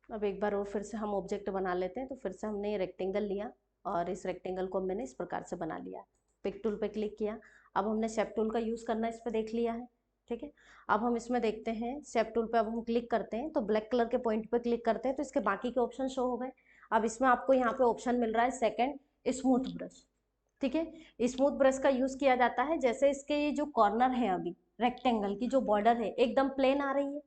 अब एक बार और फिर से हम ऑब्जेक्ट बना लेते हैं। तो फिर से हमने ये रेक्टेंगल लिया और इस रेक्टेंगल को मैंने इस प्रकार से बना लिया। पिक टूल पे क्लिक किया। अब हमने शेप टूल का यूज़ करना इस पर देख लिया है। ठीक है, अब हम इसमें देखते हैं शेप टूल पे। अब हम क्लिक करते हैं तो ब्लैक कलर के पॉइंट पे क्लिक करते हैं तो इसके बाकी के ऑप्शन शो हो गए। अब इसमें आपको यहाँ पे ऑप्शन मिल रहा है सेकंड, स्मूथ ब्रश। ठीक है, स्मूथ ब्रश का यूज़ किया जाता है जैसे इसके ये जो कॉर्नर है अभी रेक्टेंगल की जो बॉर्डर है एकदम प्लेन आ रही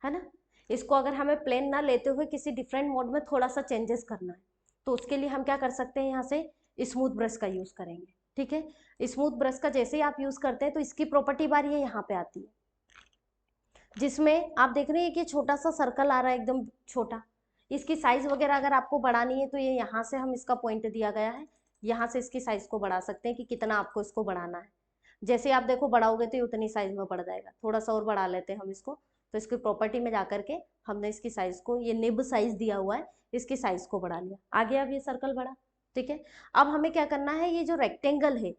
है ना। इसको अगर हमें प्लेन ना लेते हुए किसी डिफरेंट मोड में थोड़ा सा चेंजेस करना है तो उसके लिए हम क्या कर सकते हैं, यहाँ से स्मूथ ब्रश का यूज़ करेंगे। ठीक है, स्मूथ ब्रश का जैसे ही आप यूज़ करते हैं तो इसकी प्रॉपर्टी बार ये यहाँ पे आती है, जिसमें आप देख रहे हैं कि छोटा सा सर्कल आ रहा है एकदम छोटा। इसकी साइज वगैरह अगर आपको बढ़ानी है तो ये यहाँ से हम इसका पॉइंट दिया गया है, यहाँ से इसकी साइज को बढ़ा सकते हैं कि कितना आपको इसको बढ़ाना है। जैसे आप देखो बढ़ाओगे तो ये उतनी साइज में बढ़ जाएगा। थोड़ा सा और बढ़ा लेते हैं हम इसको। तो इसकी प्रॉपर्टी में जाकर के हमने इसकी साइज को, ये निब साइज दिया हुआ है, इसकी साइज को बढ़ा लिया। आगे अब ये सर्कल बढ़ा। ठीक है, अब हमें क्या करना है, ये जो रेक्टेंगल है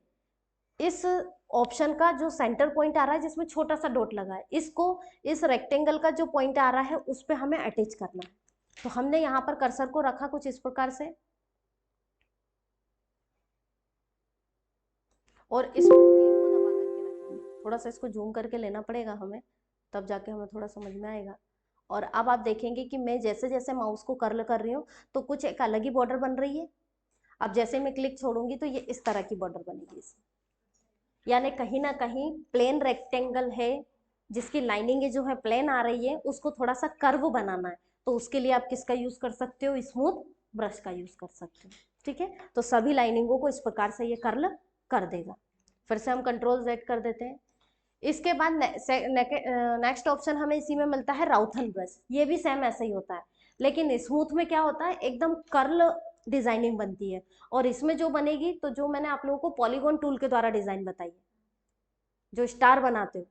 इस ऑप्शन का जो सेंटर पॉइंट आ रहा है जिसमें छोटा सा डॉट लगा है, इसको इस रेक्टेंगल का जो पॉइंट आ रहा है उस पर हमें अटैच करना है। तो हमने यहाँ पर कर्सर को रखा कुछ इस प्रकार से और इस पर क्लिक को दबा करके रखेंगे। थोड़ा सा इसको जूम करके लेना पड़ेगा हमें, तब जाके हमें थोड़ा समझ में आएगा। और अब आप देखेंगे कि मैं जैसे जैसे माउस को कर्ल कर रही हूँ तो कुछ एक अलग ही बॉर्डर बन रही है। अब जैसे मैं क्लिक छोड़ूंगी तो ये इस तरह की बॉर्डर बनेगी इसमें, यानी कहीं ना कहीं प्लेन रेक्टेंगल है जिसकी लाइनिंग जो है प्लेन आ रही है, उसको थोड़ा सा कर्व बनाना है। तो उसके लिए आप किसका यूज कर सकते हो, स्मूथ ब्रश का यूज कर सकते हो। ठीक है, तो सभी लाइनिंगों को इस प्रकार से ये कर्ल कर देगा। फिर से हम कंट्रोल जेड कर देते हैं। इसके बाद नेक्स्ट ऑप्शन हमें इसी में मिलता है राउथन ब्रश। ये भी सेम ऐसा ही होता है, लेकिन स्मूथ में क्या होता है एकदम कर्ल डिजाइनिंग बनती है। और इसमें जो बनेगी तो जो मैंने आप लोगों को पॉलीगॉन टूल के द्वारा डिजाइन बताई है, जो स्टार बनाते हो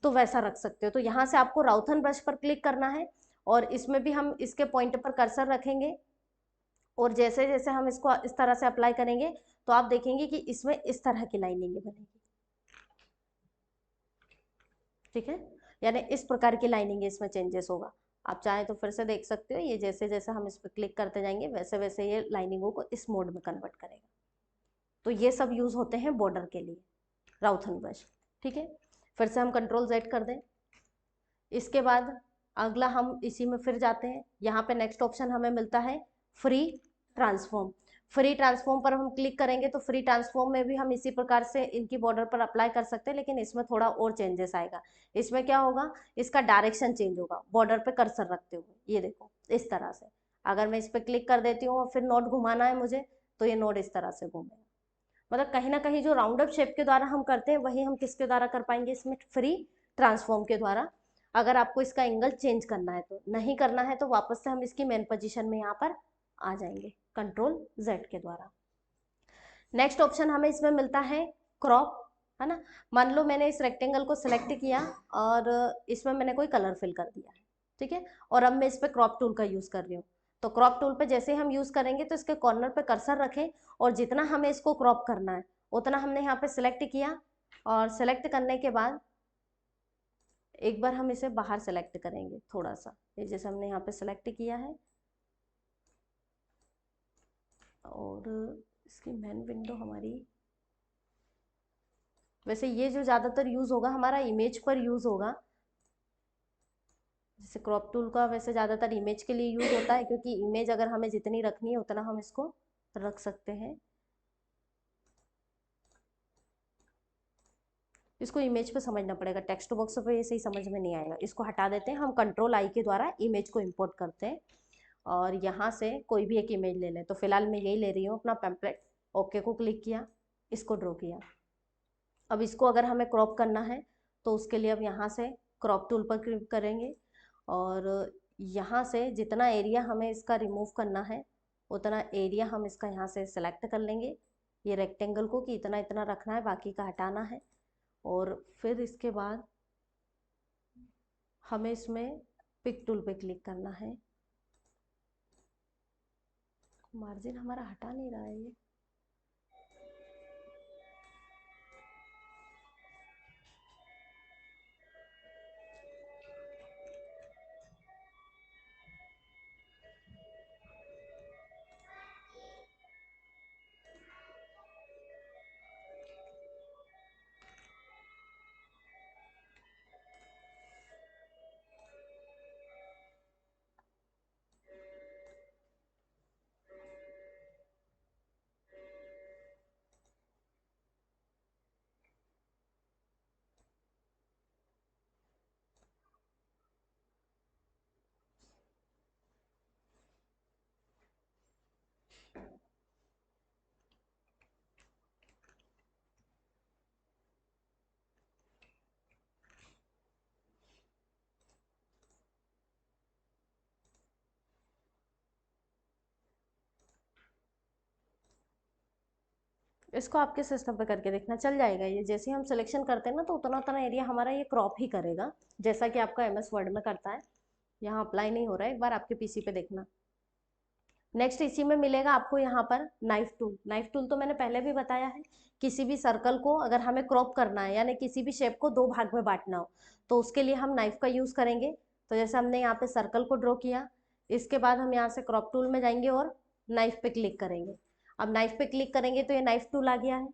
तो वैसा रख सकते हो। तो यहाँ से आपको राउथन ब्रश पर क्लिक करना है और इसमें भी हम इसके पॉइंट पर कर्सर रखेंगे और जैसे जैसे हम इसको इस तरह से अप्लाई करेंगे तो आप देखेंगे कि इसमें इस तरह की लाइनिंग बनेगी। ठीक है, यानी इस प्रकार की लाइनिंग इसमें चेंजेस होगा। आप चाहें तो फिर से देख सकते हो, ये जैसे जैसे हम इस पर क्लिक करते जाएंगे वैसे वैसे ये लाइनिंगों को इस मोड में कन्वर्ट करेगा। तो ये सब यूज होते हैं बॉर्डर के लिए, राउथन ब्रश। ठीक है, फिर से हम कंट्रोल जेड कर दें। इसके बाद अगला हम इसी में फिर जाते हैं। यहाँ पे नेक्स्ट ऑप्शन हमें मिलता है फ्री ट्रांसफॉर्म। फ्री ट्रांसफॉर्म पर हम क्लिक करेंगे तो फ्री ट्रांसफॉर्म में भी हम इसी प्रकार से इनकी बॉर्डर पर अप्लाई कर सकते हैं, लेकिन इसमें थोड़ा और चेंजेस आएगा। इसमें क्या होगा, इसका डायरेक्शन चेंज होगा बॉर्डर पे कर्सर रखते हुए। ये देखो इस तरह से अगर मैं इस पर क्लिक कर देती हूँ और फिर नोट घुमाना है मुझे तो ये नोट इस तरह से घूमेगा। मतलब कहीं ना कहीं जो राउंड अप शेप के द्वारा हम करते हैं वही हम किसके द्वारा कर पाएंगे, इसमें फ्री ट्रांसफॉर्म के द्वारा। अगर आपको इसका एंगल चेंज करना है, तो नहीं करना है तो वापस से हम इसकी मेन पोजीशन में यहाँ पर आ जाएंगे कंट्रोल जेड के द्वारा। नेक्स्ट ऑप्शन हमें इसमें मिलता है क्रॉप, है ना। मान लो मैंने इस रेक्टेंगल को सिलेक्ट किया और इसमें मैंने कोई कलर फिल कर दिया है। ठीक है, और अब मैं इस पर क्रॉप टूल का यूज कर रही हूँ। तो क्रॉप टूल पे जैसे हम यूज करेंगे तो इसके कॉर्नर पे कर्सर रखें और जितना हमें इसको क्रॉप करना है उतना हमने यहाँ पे सिलेक्ट किया। और सिलेक्ट करने के बाद एक बार हम इसे बाहर सेलेक्ट करेंगे थोड़ा सा, ये जैसे हमने यहाँ पे सेलेक्ट किया है। और इसकी मेन विंडो हमारी, वैसे ये जो ज़्यादातर यूज़ होगा हमारा इमेज पर यूज़ होगा। जैसे क्रॉप टूल का वैसे ज़्यादातर इमेज के लिए यूज़ होता है, क्योंकि इमेज अगर हमें जितनी रखनी है उतना हम इसको रख सकते हैं। इसको इमेज पे समझना पड़ेगा, टेक्स्ट बॉक्स पे ये सही समझ में नहीं आएगा। इसको हटा देते हैं हम, कंट्रोल आई के द्वारा इमेज को इम्पोर्ट करते हैं और यहाँ से कोई भी एक इमेज ले लें। तो फिलहाल मैं यही ले रही हूँ अपना पैम्पलेट। ओके को क्लिक किया, इसको ड्रॉ किया। अब इसको अगर हमें क्रॉप करना है तो उसके लिए अब यहाँ से क्रॉप टूल पर क्लिक करेंगे और यहाँ से जितना एरिया हमें इसका रिमूव करना है उतना एरिया हम इसका यहाँ से सेलेक्ट कर लेंगे, ये रेक्टेंगल को, कि इतना इतना रखना है बाकी का हटाना है। और फिर इसके बाद हमें इसमें पिक टूल पे क्लिक करना है। मार्जिन हमारा हटा नहीं रहा है ये। इसको आपके सिस्टम पे करके देखना, चल जाएगा ये। जैसे हम सिलेक्शन करते हैं ना, तो उतना उतना एरिया हमारा ये क्रॉप ही करेगा, जैसा कि आपका MS वर्ड में करता है। यहाँ अप्लाई नहीं हो रहा है, एक बार आपके PC पे देखना। नेक्स्ट इसी में मिलेगा आपको यहाँ पर नाइफ टूल। नाइफ टूल तो मैंने पहले भी बताया है, किसी भी सर्कल को अगर हमें क्रॉप करना है, यानी किसी भी शेप को 2 भाग में बांटना हो, तो उसके लिए हम नाइफ का यूज़ करेंगे। तो जैसे हमने यहाँ पे सर्कल को ड्रॉ किया, इसके बाद हम यहाँ से क्रॉप टूल में जाएंगे और नाइफ पे क्लिक करेंगे। अब नाइफ पे क्लिक करेंगे तो ये नाइफ टूल आ गया है।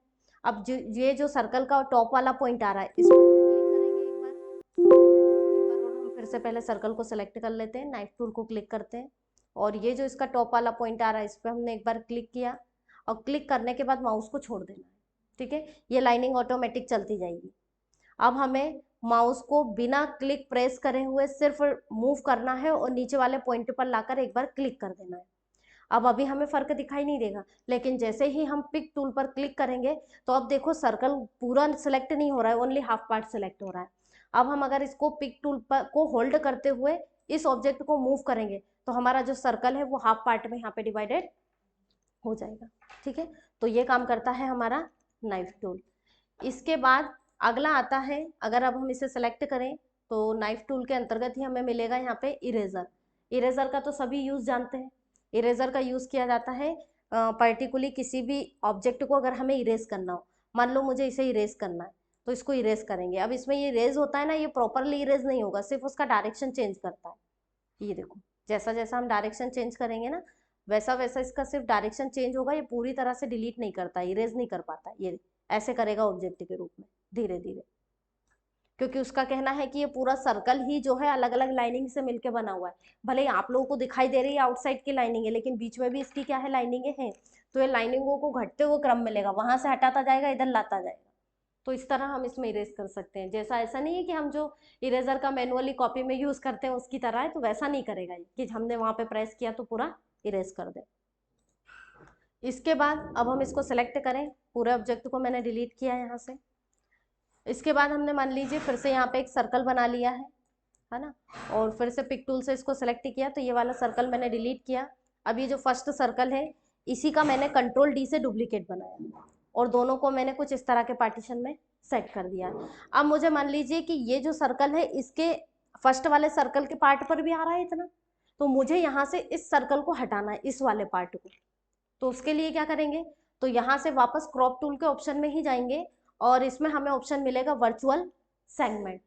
अब ये जो सर्कल का टॉप वाला पॉइंट आ रहा है, इस पर हम क्लिक करेंगे एक बार और हम फिर से पहले सर्कल को सिलेक्ट कर लेते हैं, नाइफ टूल को क्लिक करते हैं, और ये जो इसका टॉप वाला पॉइंट आ रहा है, इस पर हमने एक बार क्लिक किया, और क्लिक करने के बाद माउस को छोड़ देना है। ठीक है, ये लाइनिंग ऑटोमेटिक चलती जाएगी। अब हमें माउस को बिना क्लिक प्रेस करे हुए सिर्फ मूव करना है और नीचे वाले पॉइंट पर लाकर एक बार क्लिक कर देना है। अब अभी हमें फर्क दिखाई नहीं देगा, लेकिन जैसे ही हम पिक टूल पर क्लिक करेंगे तो अब देखो सर्कल पूरा सिलेक्ट नहीं हो रहा है, ओनली हाफ पार्ट सिलेक्ट हो रहा है। अब हम अगर इसको पिक टूल पर को होल्ड करते हुए इस ऑब्जेक्ट को मूव करेंगे तो हमारा जो सर्कल है वो हाफ पार्ट में यहाँ पे डिवाइडेड हो जाएगा। ठीक है, तो ये काम करता है हमारा नाइफ टूल। इसके बाद अगला आता है, अगर अब हम इसे सेलेक्ट करें तो नाइफ टूल के अंतर्गत ही हमें मिलेगा यहाँ पे इरेजर। इरेजर का तो सभी यूज जानते हैं। इरेजर का यूज किया जाता है पर्टिकुलरली किसी भी ऑब्जेक्ट को अगर हमें इरेज करना हो। मान लो मुझे इसे इरेज करना है, तो इसको इरेज करेंगे। अब इसमें ये इरेज होता है ना, ये प्रॉपरली इरेज नहीं होगा, सिर्फ उसका डायरेक्शन चेंज करता है। ये देखो, जैसा जैसा हम डायरेक्शन चेंज करेंगे ना, वैसा वैसा इसका सिर्फ डायरेक्शन चेंज होगा, ये पूरी तरह से डिलीट नहीं करता, इरेज नहीं कर पाता। ये ऐसे करेगा ऑब्जेक्ट के रूप में धीरे धीरे, क्योंकि उसका कहना है कि ये पूरा सर्कल ही जो है अलग अलग लाइनिंग से मिलके बना हुआ है। भले ही आप लोगों को दिखाई दे रही है आउटसाइड की लाइनिंग है, लेकिन बीच में भी इसकी क्या है, लाइनिंगें हैं। तो ये लाइनिंगों को घटते हुए क्रम मिलेगा, वहां से हटाता जाएगा, इधर लाता जाएगा। तो इस तरह हम इसमें इरेज कर सकते हैं। जैसा ऐसा नहीं है कि हम जो इरेजर का मैनुअली कॉपी में यूज करते हैं उसकी तरह है, तो वैसा नहीं करेगा ये कि हमने वहां पे प्रेस किया तो पूरा इरेज कर दे। इसके बाद अब हम इसको सिलेक्ट करें, पूरे ऑब्जेक्ट को मैंने डिलीट किया है यहाँ से। इसके बाद हमने मान लीजिए फिर से यहाँ पे एक सर्कल बना लिया है ना, और फिर से पिक टूल से इसको सेलेक्ट किया, तो ये वाला सर्कल मैंने डिलीट किया। अब ये जो फर्स्ट सर्कल है, इसी का मैंने Ctrl+D से डुप्लीकेट बनाया, और दोनों को मैंने कुछ इस तरह के पार्टीशन में सेट कर दिया। अब मुझे मान लीजिए कि ये जो सर्कल है, इसके फर्स्ट वाले सर्कल के पार्ट पर भी आ रहा है इतना, तो मुझे यहाँ से इस सर्कल को हटाना है, इस वाले पार्ट को। तो उसके लिए क्या करेंगे, तो यहाँ से वापस क्रॉप टूल के ऑप्शन में ही जाएंगे, और इसमें हमें ऑप्शन मिलेगा virtual segment.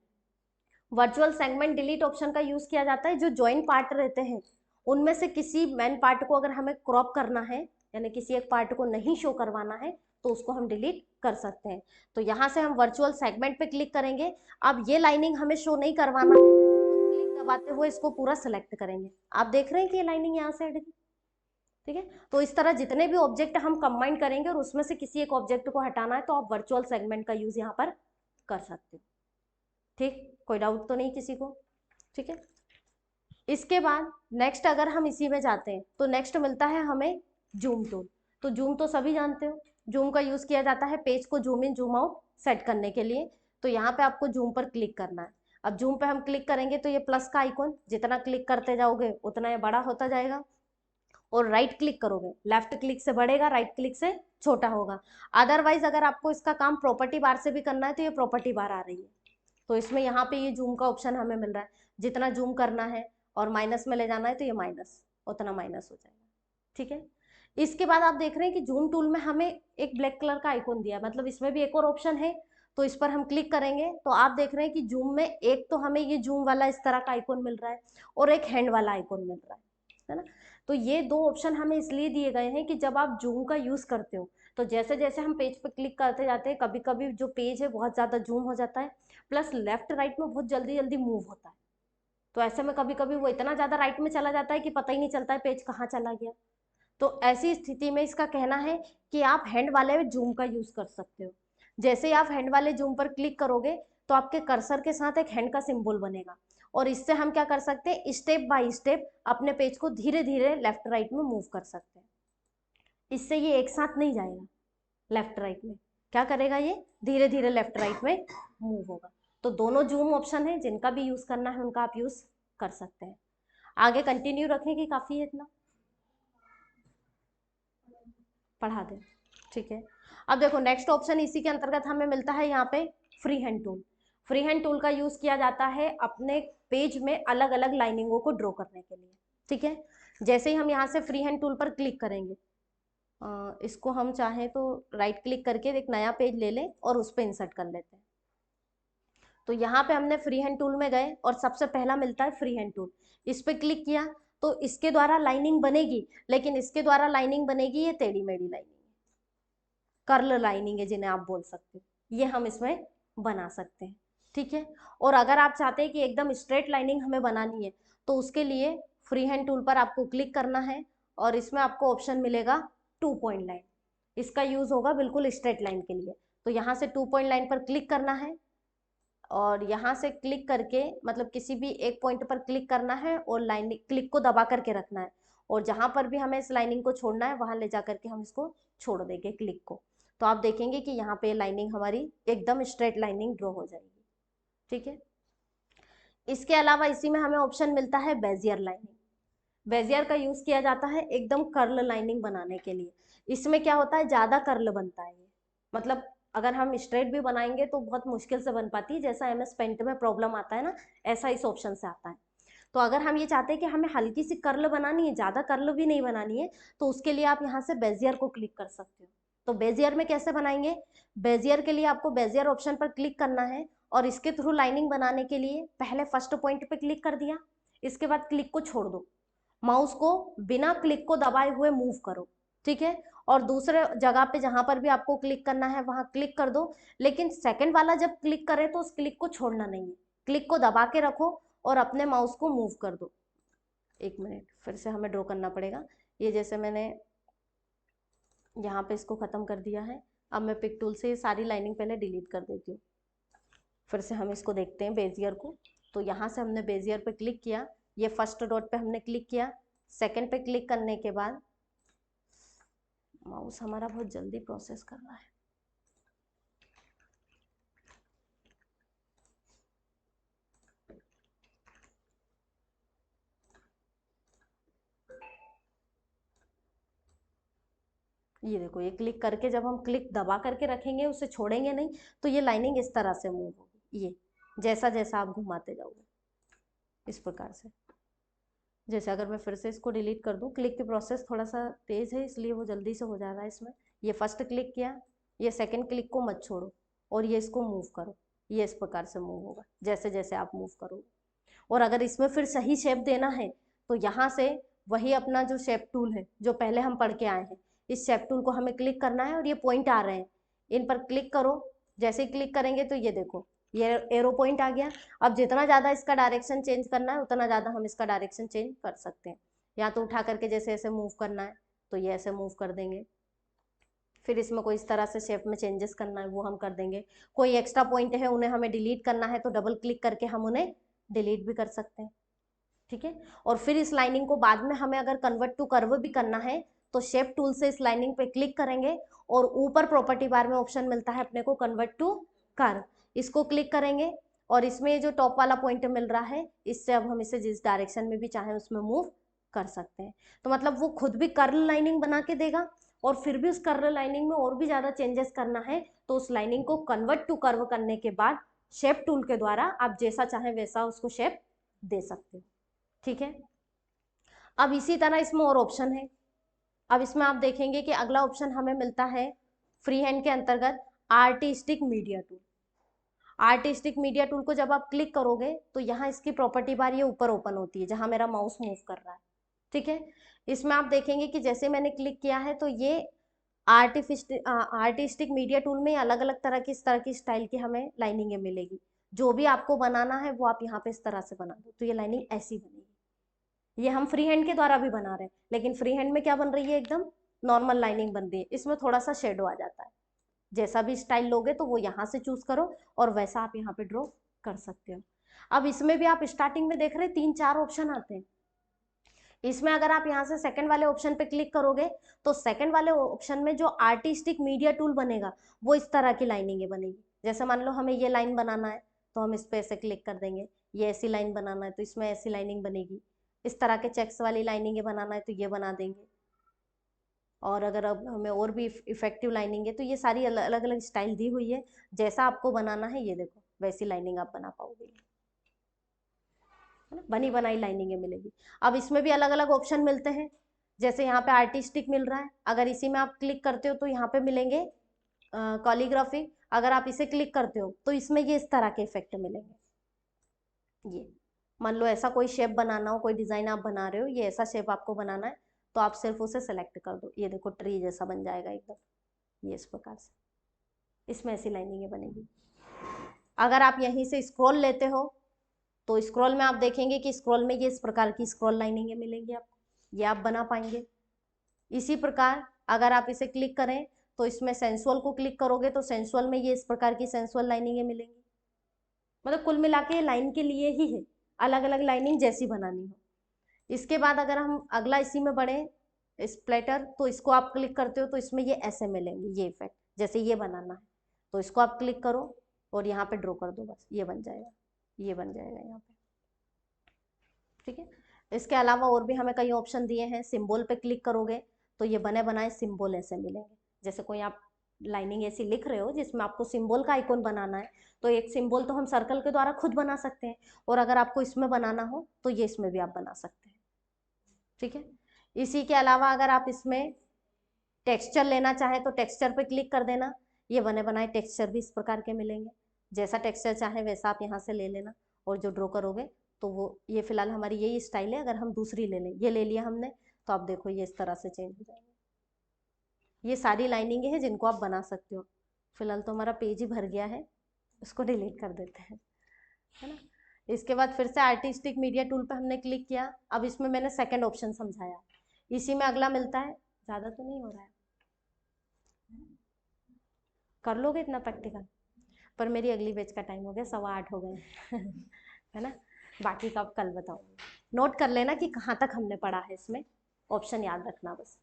Virtual segment delete option का यूज किया जाता है। जो ज्वाइन पार्ट रहते हैं उनमें से किसी मेन पार्ट को अगर हमें क्रॉप करना है, यानी किसी एक पार्ट को नहीं शो करवाना है, तो उसको हम डिलीट कर सकते हैं। तो यहाँ से हम वर्चुअल सेगमेंट पे क्लिक करेंगे। अब ये लाइनिंग हमें शो नहीं करवाना है, तो क्लिक दबाते हुए इसको पूरा सेलेक्ट करेंगे। आप देख रहे हैं कि ये लाइनिंग यहाँ से हट गई। ठीक है, तो इस तरह जितने भी ऑब्जेक्ट हम कंबाइन करेंगे और उसमें से किसी एक ऑब्जेक्ट को हटाना है, तो आप वर्चुअल सेगमेंट का यूज यहाँ पर कर सकते हो। ठीक, कोई डाउट तो नहीं किसी को? ठीक है, इसके बाद नेक्स्ट अगर हम इसी में जाते हैं तो नेक्स्ट मिलता है हमें जूम टूल। तो जूम तो सभी जानते हो, जूम का यूज किया जाता है पेज को zoom in zoom out set करने के लिए। तो यहाँ पे आपको जूम पर क्लिक करना है। अब जूम पे हम क्लिक करेंगे तो ये प्लस का आइकॉन, जितना क्लिक करते जाओगे उतना ये बड़ा होता जाएगा, और राइट क्लिक करोगे, लेफ्ट क्लिक से बढ़ेगा, राइट क्लिक से छोटा होगा। अदरवाइज अगर आपको इसका काम प्रॉपर्टी बार से भी करना है तो ये प्रॉपर्टी बार आ रही है। तो इसमें यहाँ पे ये जूम का ऑप्शन हमें मिल रहा है, जितना जूम करना है और माइनस में ले जाना है तो ये माइनस, उतना माइनस हो जाएगा। ठीक है, इसके बाद आप देख रहे हैं कि जूम टूल में हमें एक ब्लैक कलर का आइकॉन दिया, मतलब इसमें भी एक और ऑप्शन है। तो इस पर हम क्लिक करेंगे तो आप देख रहे हैं कि जूम में एक तो हमें ये जूम वाला इस तरह का आइकॉन मिल रहा है, और एक हैंड वाला आइकॉन मिल रहा है ना। तो ये दो ऑप्शन हमें इसलिए दिए गए हैं कि जब आप जूम का यूज करते हो तो जैसे जैसे हम पेज पर क्लिक करते जाते हैं, कभी कभी जो पेज है बहुत ज्यादा जूम हो जाता है, प्लस लेफ्ट राइट में बहुत जल्दी जल्दी मूव होता है। तो ऐसे में कभी कभी वो इतना ज्यादा राइट में चला जाता है कि पता ही नहीं चलता है पेज कहाँ चला गया। तो ऐसी स्थिति में इसका कहना है कि आप हैंड वाले जूम का यूज कर सकते हो। जैसे ही आप हैंड वाले जूम पर क्लिक करोगे तो आपके कर्सर के साथ एक हैंड का सिंबल बनेगा, और इससे हम क्या कर सकते हैं, स्टेप बाय स्टेप अपने पेज को धीरे धीरे लेफ्ट राइट में मूव कर सकते हैं। इससे ये एक साथ नहीं जाएगा लेफ्ट राइट में, क्या करेगा, ये धीरे धीरे लेफ्ट राइट में मूव होगा। तो दोनों जूम ऑप्शन है, जिनका भी यूज करना है उनका आप यूज कर सकते हैं। आगे कंटिन्यू रखें कि काफी है इतना, पढ़ा दें? ठीक है, अब देखो नेक्स्ट ऑप्शन इसी के अंतर्गत हमें मिलता है यहाँ पे free hand tool. Free hand tool का यूज किया जाता है अपने पेज में अलग अलग लाइनिंगों को ड्रॉ करने के लिए। ठीक है, जैसे ही हम यहाँ से फ्री हैंड टूल पर क्लिक करेंगे, इसको हम चाहें तो राइट क्लिक करके एक नया पेज ले लें और उस पर इंसर्ट कर लेते हैं। तो यहाँ पे हमने फ्री हैंड टूल में गए और सबसे पहला मिलता है फ्री हैंड टूल, इस पर क्लिक किया तो इसके द्वारा लाइनिंग बनेगी, लेकिन इसके द्वारा लाइनिंग बनेगी ये टेढ़ी मेढ़ी लाइनिंग, कर्ल लाइनिंग है जिन्हें आप बोल सकते हो, ये हम इसमें बना सकते हैं। ठीक है, और अगर आप चाहते हैं कि एकदम स्ट्रेट लाइनिंग हमें बनानी है तो उसके लिए फ्री हैंड टूल पर आपको क्लिक करना है और इसमें आपको ऑप्शन मिलेगा 2 पॉइंट लाइन, इसका यूज होगा बिल्कुल स्ट्रेट लाइन के लिए। तो यहाँ से 2 पॉइंट लाइन पर क्लिक करना है और यहाँ से क्लिक करके मतलब किसी भी एक पॉइंट पर क्लिक करना है और लाइन क्लिक को दबा करके रखना है, और जहां पर भी हमें इस लाइनिंग को छोड़ना है वहां ले जा करके हम इसको छोड़ देंगे क्लिक को। तो आप देखेंगे कि यहाँ पे लाइनिंग हमारी एकदम स्ट्रेट लाइनिंग ड्रॉ हो जाएगी। ठीक है, इसके अलावा इसी में हमें ऑप्शन मिलता है बेजियर लाइनिंग। बेजियर का यूज किया जाता है एकदम कर्ल लाइनिंग बनाने के लिए। इसमें क्या होता है, ज्यादा कर्ल बनता है ये, मतलब अगर हम स्ट्रेट भी बनाएंगे तो बहुत मुश्किल से बन पाती है, जैसा MS पेंट में प्रॉब्लम आता है ना, ऐसा इस ऑप्शन से आता है। तो अगर हम ये चाहते हैं कि हमें हल्की सी कर्ल बनानी है, ज्यादा कर्ल भी नहीं बनानी है, तो उसके लिए आप यहाँ से बेजियर को क्लिक कर सकते हो। तो बेजियर में कैसे बनाएंगे, बेजियर के लिए आपको बेजियर ऑप्शन पर क्लिक करना है और इसके थ्रू लाइनिंग बनाने के लिए पहले फर्स्ट पॉइंट पे क्लिक कर दिया, इसके बाद क्लिक को छोड़ दो, माउस को बिना क्लिक को दबाए हुए मूव करो। ठीक है, और दूसरे जगह पे जहां पर भी आपको क्लिक करना है वहां क्लिक कर दो, लेकिन सेकंड वाला जब क्लिक करे तो उस क्लिक को छोड़ना नहीं है, क्लिक को दबा के रखो और अपने माउस को मूव कर दो। एक मिनट, फिर से हमें ड्रॉ करना पड़ेगा। ये जैसे मैंने यहाँ पे इसको खत्म कर दिया है, अब मैं पिक टूल से ये सारी लाइनिंग पहले डिलीट कर देती हूँ। फिर से हम इसको देखते हैं बेजियर को। तो यहाँ से हमने बेजियर पे क्लिक किया, ये फर्स्ट डॉट पे हमने क्लिक किया, सेकंड पे क्लिक करने के बाद माउस हमारा बहुत जल्दी प्रोसेस कर रहा है। ये देखो, ये क्लिक करके जब हम क्लिक दबा करके रखेंगे, उसे छोड़ेंगे नहीं, तो ये लाइनिंग इस तरह से मूव होगी, ये जैसा जैसा आप घुमाते जाओगे इस प्रकार से। जैसे अगर मैं फिर से इसको डिलीट कर दूं, क्लिक की प्रोसेस थोड़ा सा तेज है इसलिए वो जल्दी से हो जा रहा है इसमें। ये फर्स्ट क्लिक किया, ये सेकंड क्लिक को मत छोड़ो और ये इसको मूव करो, ये इस प्रकार से मूव होगा जैसे जैसे आप मूव करोगे। और अगर इसमें फिर सही शेप देना है तो यहाँ से वही अपना जो शेप टूल है जो पहले हम पढ़ के आए हैं, इस शेप टूल को हमें क्लिक करना है और ये पॉइंट आ रहे हैं, इन पर क्लिक करो। जैसे ही क्लिक करेंगे तो ये देखो, ये एरो पॉइंट आ गया। अब जितना ज़्यादा इसका डायरेक्शन चेंज करना है उतना ज़्यादा हम इसका डायरेक्शन चेंज कर सकते हैं। या तो उठा करके जैसे ऐसे मूव करना है तो ये ऐसे मूव कर देंगे, फिर इसमें कोई इस तरह से शेप में चेंजेस करना है वो हम कर देंगे। कोई एक्स्ट्रा पॉइंट है उन्हें हमें डिलीट करना है तो डबल क्लिक करके हम उन्हें डिलीट भी कर सकते हैं। ठीक है, और फिर इस लाइनिंग को बाद में हमें अगर कन्वर्ट टू कर्व भी करना है तो शेप टूल से इस लाइनिंग पे क्लिक करेंगे और ऊपर प्रॉपर्टी बार में ऑप्शन मिलता है अपने को कन्वर्ट टू कर्व, इसको क्लिक करेंगे और इसमें जो टॉप वाला पॉइंट मिल रहा है इससे अब हम इसे जिस डायरेक्शन में भी चाहें उसमें मूव कर सकते हैं। तो मतलब वो खुद भी कर्ल लाइनिंग बना के देगा और फिर भी उस कर्ल लाइनिंग में और भी ज्यादा चेंजेस करना है तो उस लाइनिंग को कन्वर्ट टू कर्व करने के बाद शेप टूल के द्वारा आप जैसा चाहें वैसा उसको शेप दे सकते हो। ठीक है, अब इसी तरह इसमें और ऑप्शन है। अब इसमें आप देखेंगे कि अगला ऑप्शन हमें मिलता है फ्री हैंड के अंतर्गत artistic media tool. Artistic media tool को जब आप क्लिक करोगे तो यहाँ इसकी प्रॉपर्टी बार ये ऊपर ओपन होती है जहां मेरा माउस मूव कर रहा है। ठीक है, इसमें आप देखेंगे कि जैसे मैंने क्लिक किया है तो ये आर्टिस्टिक मीडिया टूल में अलग अलग तरह की इस तरह की स्टाइल की हमें लाइनिंगें मिलेगी। जो भी आपको बनाना है वो आप यहाँ पे इस तरह से बना दो तो ये लाइनिंग ऐसी बनेगी। ये हम फ्री हैंड के द्वारा भी बना रहे हैं, लेकिन फ्री हैंड में क्या बन रही है, एकदम नॉर्मल लाइनिंग बन रही है, इसमें थोड़ा सा शेडो आ जाता है। जैसा भी स्टाइल लोगे तो वो यहाँ से चूज करो और वैसा आप यहाँ पे ड्रॉ कर सकते हो। अब इसमें भी आप स्टार्टिंग में देख रहे हैं 3-4 ऑप्शन आते हैं। इसमें अगर आप यहाँ से सेकंड वाले ऑप्शन पे क्लिक करोगे तो सेकंड वाले ऑप्शन में जो आर्टिस्टिक मीडिया टूल बनेगा वो इस तरह की लाइनिंग बनेगी। जैसे मान लो हमें ये लाइन बनाना है तो हम इस पे ऐसे क्लिक कर देंगे, ये ऐसी लाइन बनाना है तो इसमें ऐसी लाइनिंग बनेगी, इस तरह के चेक्स वाली लाइनिंग बनाना है तो ये बना देंगे। और अगर अब हमें और भी इफेक्टिव लाइनिंग है तो ये सारी अलग अलग स्टाइल दी हुई है, जैसा आपको बनाना है ये देखो वैसी लाइनिंग आप बना पाओगे, है ना, बनी बनाई लाइनिंगें मिलेगी। अब इसमें भी अलग अलग ऑप्शन मिलते हैं, जैसे यहाँ पे आर्टिस्टिक मिल रहा है, अगर इसी में आप क्लिक करते हो तो यहाँ पे मिलेंगे कॉलीग्राफी, अगर आप इसे क्लिक करते हो तो इसमें ये इस तरह के इफेक्ट मिलेंगे। ये मान लो ऐसा कोई शेप बनाना हो, कोई डिजाइन आप बना रहे हो, ये ऐसा शेप आपको बनाना है, तो आप सिर्फ उसे सेलेक्ट कर दो, ये देखो ट्री जैसा बन जाएगा एकदम, ये इस प्रकार से इसमें ऐसी लाइनिंगें बनेगी। अगर आप यहीं से स्क्रॉल लेते हो तो स्क्रॉल में आप देखेंगे कि स्क्रॉल में ये इस प्रकार की स्क्रॉल लाइनिंगें मिलेंगी आपको, ये आप बना पाएंगे। इसी प्रकार अगर आप इसे क्लिक करें तो इसमें सेंसुअल को क्लिक करोगे तो सेंसुअल में ये इस प्रकार की सेंसुअल लाइनिंगें मिलेंगी। मतलब कुल मिला के लाइन के लिए ही है, अलग अलग लाइनिंग जैसी बनानी हो। इसके बाद अगर हम अगला इसी में बढ़े स्प्लेटर, तो इसको आप क्लिक करते हो तो इसमें ये ऐसे मिलेंगे, ये इफेक्ट जैसे ये बनाना है तो इसको आप क्लिक करो और यहाँ पे ड्रॉ कर दो, बस ये बन जाएगा, ये बन जाएगा यहाँ पे, ठीक है। इसके अलावा और भी हमें कई ऑप्शन दिए हैं, सिंबल पे क्लिक करोगे तो ये बने बनाए सिंबल ऐसे मिलेंगे, जैसे कोई आप लाइनिंग ऐसी लिख रहे हो जिसमें आपको सिंबल का आइकॉन बनाना है, तो एक सिंबल तो हम सर्कल के द्वारा खुद बना सकते हैं, और अगर आपको इसमें बनाना हो तो ये इसमें भी आप बना सकते हैं, ठीक है। इसी के अलावा अगर आप इसमें टेक्सचर लेना चाहें तो टेक्सचर पे क्लिक कर देना, ये बने बनाए टेक्सचर भी इस प्रकार के मिलेंगे, जैसा टेक्सचर चाहे वैसा आप यहाँ से ले लेना, और जो ड्रॉ करोगे तो वो, ये फिलहाल हमारी यही स्टाइल है, अगर हम दूसरी ले लें, ये ले लिया हमने तो आप देखो ये इस तरह से चेंज हो जाएंगे। ये सारी लाइनिंग है जिनको आप बना सकते हो। फिलहाल तो हमारा पेज ही भर गया है, उसको डिलीट कर देते हैं, है ना। इसके बाद फिर से आर्टिस्टिक मीडिया टूल पे हमने क्लिक किया, अब इसमें मैंने सेकंड ऑप्शन समझाया, इसी में अगला मिलता है, ज़्यादा तो नहीं हो रहा है, कर लोगे इतना प्रैक्टिकल, पर मेरी अगली बैच का टाइम हो गया, 8:15 हो गए है ना, बाकी का अब कल बताऊंगी। नोट कर लेना कि कहाँ तक हमने पढ़ा है, इसमें ऑप्शन याद रखना बस।